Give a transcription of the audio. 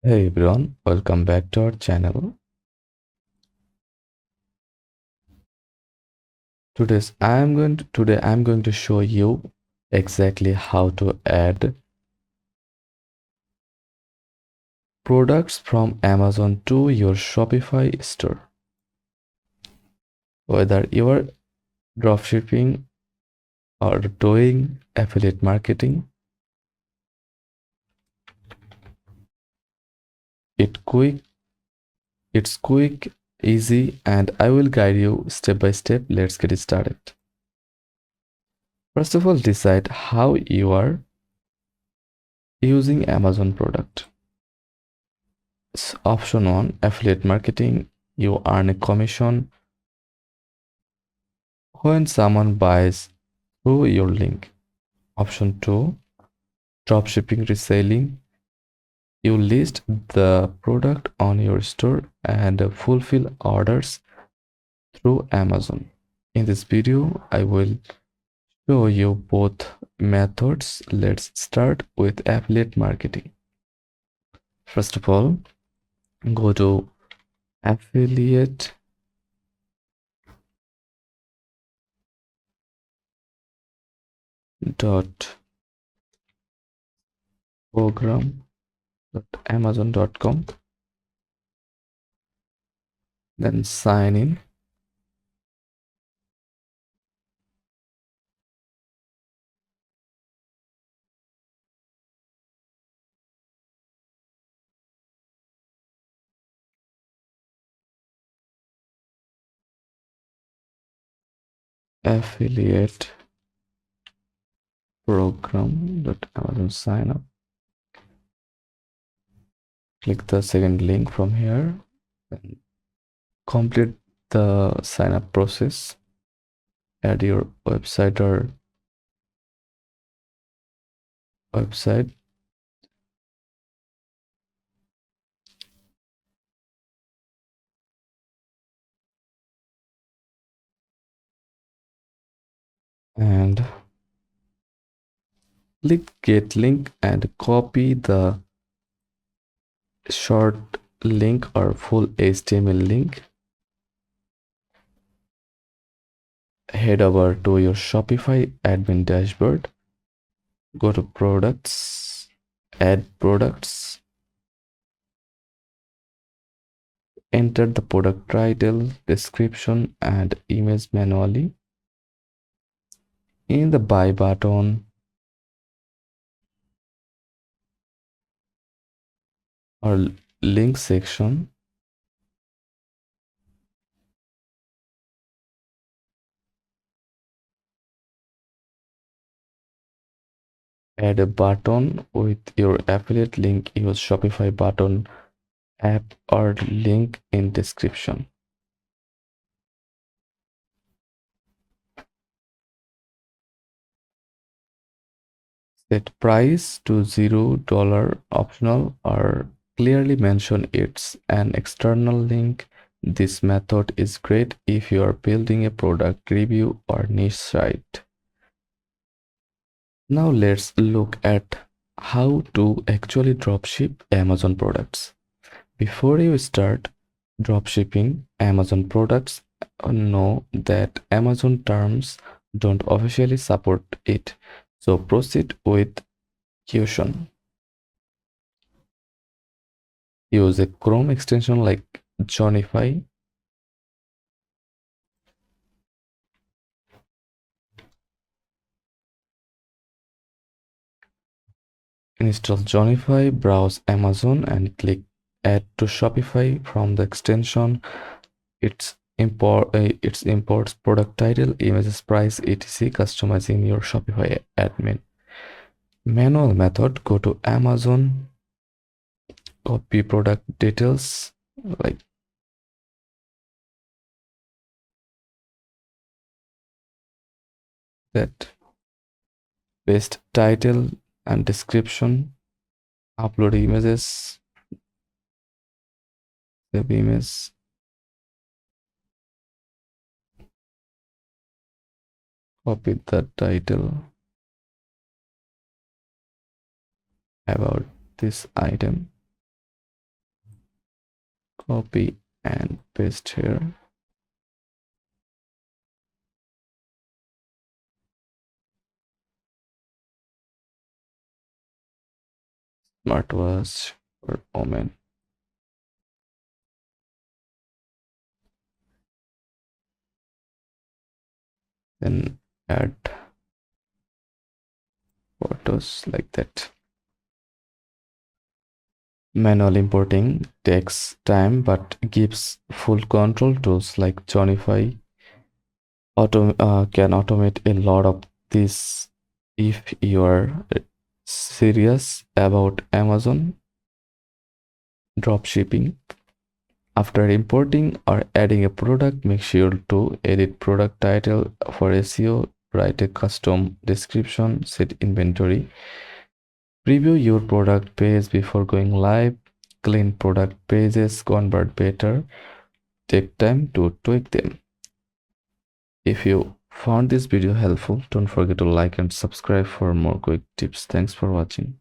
Hey everyone, welcome back to our channel. Today I'm going to show you exactly how to add products from Amazon to your Shopify store. Whether you are dropshipping or doing affiliate marketing, it quick it's quick, easy, and I will guide you step by step. Let's get started. First of all, decide how you are using Amazon product. Option 1, affiliate marketing. You earn a commission when someone buys through your link. Option 2, dropshipping reselling. You list the product on your store and fulfill orders through Amazon. In this video, I will show you both methods. Let's start with affiliate marketing. First of all, go to affiliate dot program.amazon.com, then sign in. Affiliate program.amazon sign up. Click the second link from here and complete the sign up process. Add your website and click get link and copy the short link or full HTML link. Head over to your Shopify admin dashboard. Go to products, add products, enter the product title, description, and image manually. In the buy button or link section, add a button with your affiliate link. Use Shopify button app or link in description. Set price to $0 optional or clearly mention it's an external link. This method is great if you are building a product review or niche site. Now let's look at how to actually dropship Amazon products. Before you start dropshipping Amazon products, know that Amazon terms don't officially support it. So proceed with caution. Use a Chrome extension like Johnify. Install Johnify, browse Amazon and click Add to Shopify from the extension. It imports product title, images, price, etc. Customizing your Shopify admin. Manual method, go to Amazon, copy product details like that, paste title and description, upload images, save image, copy the title about this item, Copy and paste here. Smartwatch for women. Then add photos like that. Manual importing takes time but gives full control. Tools like Shopify can automate a lot of this. If you are serious about Amazon drop shipping, after importing or adding a product, make sure to edit product title for SEO, write a custom description, set inventory, preview your product page before going live, clean product pages, convert better, take time to tweak them. If you found this video helpful, don't forget to like and subscribe for more quick tips. Thanks for watching.